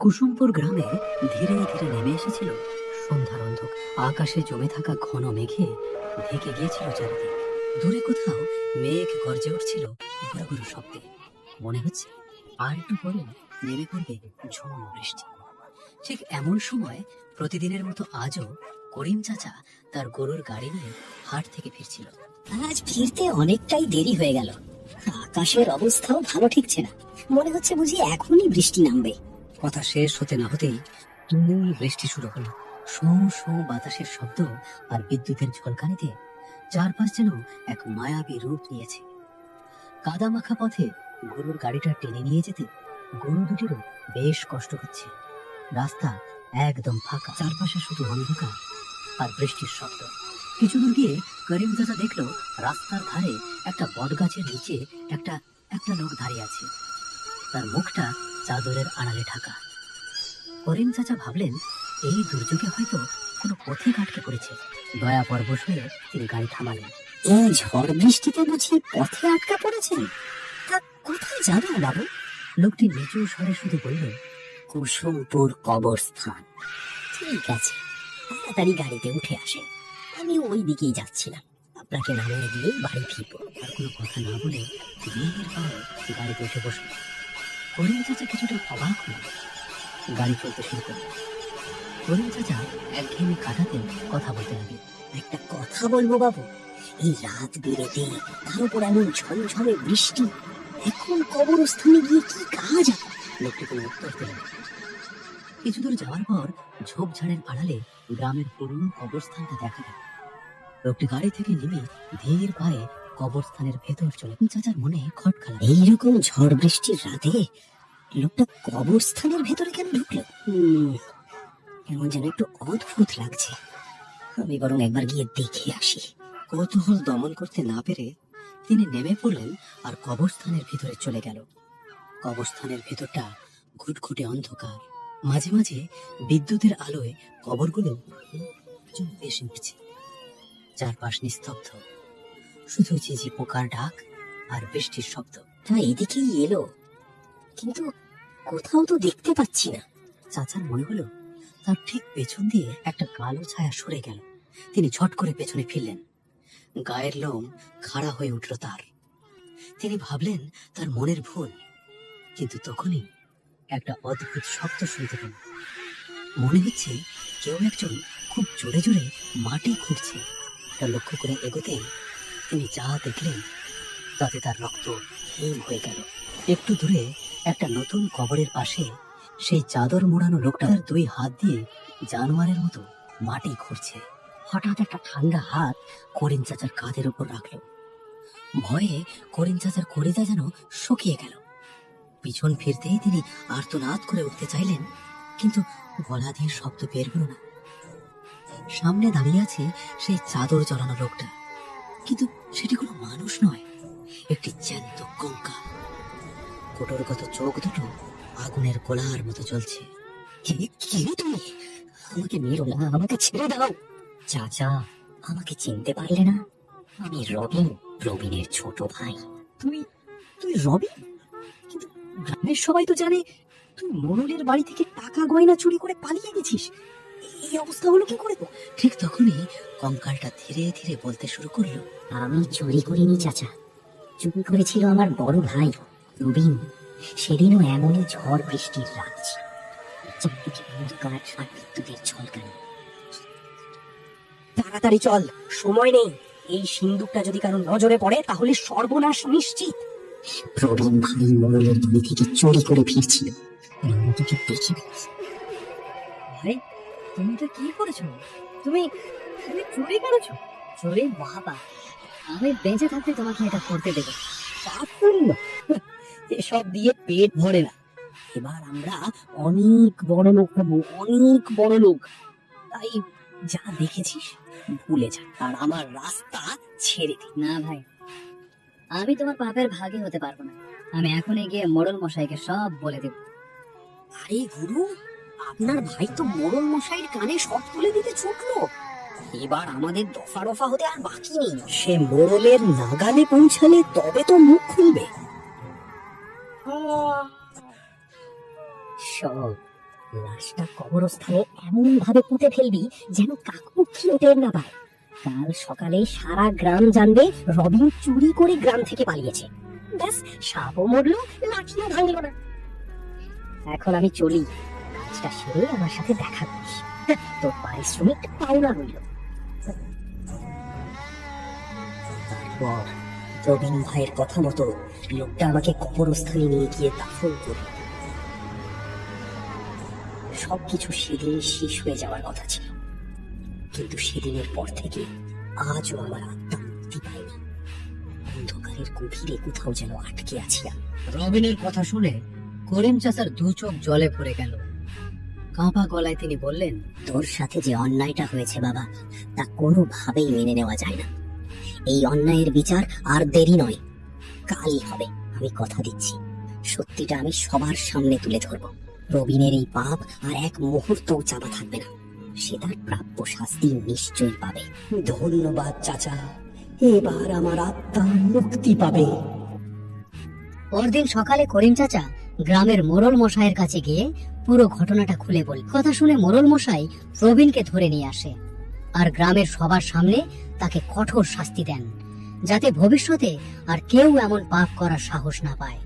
কুসুমপুর গ্রামে ধীরে ধীরে নেমে এসেছিল সন্ধ্যার অন্ধকার। আকাশে জমে থাকা ঘন মেঘে ঢেকে গিয়েছিল চারিদিক। দূরে কোথাও মেঘ গর্জে উঠছিল গুরু গুরু শব্দে। মনে হচ্ছে আর একটু পরে নেমে পড়বে ঝুম বৃষ্টি। ঠিক এমন সময় প্রতিদিনের মতো আজও করিম চাচা তার গরুর গাড়ি নিয়ে হাট থেকে ফিরছিল। আজ ফিরতে অনেকটাই দেরি হয়ে গেল। আকাশের অবস্থাও ভালো ঠিকছে না। মনে হচ্ছে বুঝি এখনই বৃষ্টি নামবে। কথা শেষ হতে না হতেই তুমুল বৃষ্টি শুরু হলো। শোঁ শোঁ বাতাসের শব্দ আর বিদ্যুতের ঝলকানিতে চারপাশ যেন এক মায়াবী রূপ নিয়েছে। কাদা মাখা পথে গরুর গাড়িটা টেনে নিয়ে যেতে গরু দুটিরও বেশ কষ্ট হচ্ছে। রাস্তা একদম ফাঁকা, চারপাশে শুধু অন্ধকার আর বৃষ্টির শব্দ। কিছু দূর গিয়ে করিম চাচা দেখলো রাস্তার ধারে একটা বটগাছের নিচে একটা একটা লোক দাঁড়িয়ে আছে। তার মুখটা চাদরের আড়ালে ঢাকা। করিম চাচা ভাবলেন এই দুর্যোগে হয়তো কোনো পথিক আটকে পড়েছে। দয়া পরবশ হয়ে তিনি গাড়ি থামালেন। এই ঝড় বৃষ্টিতে বুঝি পথে আটকা পড়েছেন? তা কোথায় যাবেন বাবু? লোকটি নিচু স্বরে শুধু বলল, কুসুমপুর কবরস্থান। ঠিক আছে, তাড়াতাড়ি গাড়িতে উঠে আসেন, আমি ওই দিকেই যাচ্ছিলাম। আপনাকে নামিয়ে দিয়ে বাড়ি ফিরবো। আর কোনো কথা না বলে ধীরে পায়ে গাড়িতে উঠে বসল। করিম চাচা কিছুটা অবাক হল। গাড়ি চলতে শুরু করল। করিম চাচা একঘেয়েমি কাটাতে কথা বলতে লাগলেন। একটা কথা বলবো বাবু, এই রাত বিরেতে তার উপর এমন ঝমঝমে বৃষ্টি, এখন কবরস্থানে গিয়ে কি কাজ? লোকটি কোনো উত্তর দিল না। কিছু দূর যাওয়ার পর ঝোপঝাড়ের আড়ালে গ্রামের পুরনো কবরস্থানটা দেখা গেল। লোকটি গাড়ি থেকে নেমে ধীর পায়ে কবরস্থানের ভেতর চলে। চাচার মনে খটকা লাগলো। এইরকম ঝড় বৃষ্টির রাতে লোকটা কবরস্থানের ভেতরে কেন ঢুকলো? কেমন যেন একটু অদ্ভুত লাগছে। আমি বরং একবার গিয়ে দেখে আসি। কৌতূহল দমন করতে না পেরে তিনি নেমে পড়লেন আর কবরস্থানের ভিতরে চলে গেল। কবরস্থানের ভেতরটা ঘুটঘুটে অন্ধকার। মাঝে মাঝে বিদ্যুতের আলোয় কবরগুলো ভেসে উঠছে। চারপাশ নিস্তব্ধ, শুধু ঝিঝি পোকার ডাক আর বৃষ্টির শব্দ। তা এদিকেই এলো, কিন্তু কোথাও তো দেখতে পাচ্ছি না। চাচার মনে হলো তার ঠিক পেছন দিয়ে একটা কালো ছায়া সরে গেল। তিনি ছট করে পেছনে ফিরলেন। গায়ের লোম খাড়া হয়ে উঠল তার। তিনি ভাবলেন তার মনের ভুল, কিন্তু তখনই একটা অদ্ভুত শব্দ শুনতে পেলেন। মনে হচ্ছে কেউ একজন খুব জোরে জোরে মাটি খুঁড়ছে। তা লক্ষ্য করে এগোতে তিনি যা দেখলেন তাতে তার রক্ত হিম হয়ে গেল। একটু দূরে একটা নতুন কবরের পাশে সেই চাদর মোড়ানো লোকটা তার দুই হাত দিয়ে জানোয়ারের মতো মাটি খুঁড়ছে। হঠাৎ একটা ঠান্ডা হাত করিম চাচার কাঁধের উপর রাখলো। ভয়ে করিম চাচার কলিজা যেন শুকিয়ে গেল। পিছন ফিরতেই তিনি আর্তনাদ করে উঠতে চাইলেন, কিন্তু গলা দিয়ে শব্দ বের হলো না। সামনে দাঁড়িয়ে আছে সেই চাদর জড়ানো লোকটা, কিন্তু সেটি কোনো মানুষ নয়, একটি জ্যান্ত কঙ্কাল। কোটরগত চোখ দুটো আগুনের গোলার মতো জ্বলছে। কে তুমি? আমাকে মেরো না, আমাকে ছেড়ে দাও। চাচা, আমাকে চিনতে পারলে না? আমি রবিন, প্রবীণের ছোট ভাই। তুই রবিন? কিন্তু গ্রামের সবাই তো জানে তুই মোড়লের বাড়ি থেকে টাকা গয়না চুরি করে পালিয়ে গেছিস। এই অবস্থা হলো কি করে? ঠিক তখনই কঙ্কালটা ধীরে ধীরে বলতে শুরু করলো, আমি চুরি করিনি চাচা, চুরি করেছিল আমার বড় ভাই রবিন। সেদিনও এমনই ঝড় বৃষ্টির রাত, চারদিকে অন্ধকার আর বিদ্যুতের ঝলকানি। তাড়াতাড়ি চল, সময় নেই। এই সিন্দুকটা যদি কারো নজরে পড়ে তাহলে সর্বনাশ নিশ্চিত। প্রবীণ ভাই মোড়লের বাড়ি থেকে চুরি করে ফিরছিল, তোকে দেখে ফেলেছি। ভাই, তুমি তো কি করেছো? তুমি তুমি চুরি করেছো? চোরে বাবা, আমি বেঁচে থাকতে তোমাকে এটা করতে দেবো? এসব দিয়ে পেট ভরে না। এবার আমরা অনেক বড় লোক হবো, অনেক বড় লোক। তাই যা দেখেছিস ভুলে যা, আর আমার রাস্তা ছেড়ে দে। না ভাই, আমি তোমার পাপের ভাগী হতে পারবো না। আমি এখনই গিয়ে মোড়ল মশাইকে সব বলে দেব। আরে গুরু, আপনার ভাই তো মোড়ল মশাইয়ের কানে সব তুলে দিতে ছুটলো। এবার আমাদের দফা রফা হতে আর বাকি নেই। সে মোড়লের নাগালে পৌঁছালে তবে তো মুখ খুলবে। সব লাশটা কবরস্থানে এমন ভাবে পুঁতে ফেলবি যেন কাকপক্ষীও টের না পায়। কাল সকালে সারা গ্রাম জানবে রবিন চুরি করে গ্রাম থেকে পালিয়েছে। ব্যাস, সাপও মরলো, লাঠিও ভাঙলো না। এখন আমি চলি, কাজটা সেরে আমার সাথে দেখা করিস। তোর পারিশ্রমিক পাওনা রইল। তারপর প্রবীণ ভাইয়ের কথা মতো লোকটা আমাকে কবরস্থানে নিয়ে গিয়ে দাফন করে। সবকিছু সেদিন শেষ হয়ে যাওয়ার কথা ছিল, কিন্তু সেদিনের পর থেকে আজও আমার আত্মা মুক্তি পায়নি। অন্ধকারের গভীরে কোথাও যেন আটকে আছি আমি। রবিনের কথা শুনে করিম চাচার দু চোখ জলে ভরে গেল। কাঁপা গলায় তিনি বললেন, তোর সাথে যে অন্যায়টা হয়েছে বাবা, তা কোনোভাবেই মেনে নেওয়া যায় না। এই অন্যায়ের বিচার আর দেরি নয়, কালই হবে। আমি কথা দিচ্ছি, সত্যিটা আমি সবার সামনে তুলে ধরব। প্রবীণের এই পাপ আর এক মুহূর্তও চাপা থাকবে না। সে তার প্রাপ্য শাস্তি নিশ্চয়ই পাবে। ধন্যবাদ চাচা, এবার আমার আত্মা মুক্তি পাবে। পরদিন সকালে করিম চাচা গ্রামের মোড়ল মশাইয়ের কাছে গিয়ে পুরো ঘটনাটা খুলে বলে। কথা শুনে মোড়ল মশাই প্রবীণকে ধরে নিয়ে আসে আর গ্রামের সবার সামনে তাকে কঠোর শাস্তি দেন, যাতে ভবিষ্যতে আর কেউ এমন পাপ করার সাহস না পায়।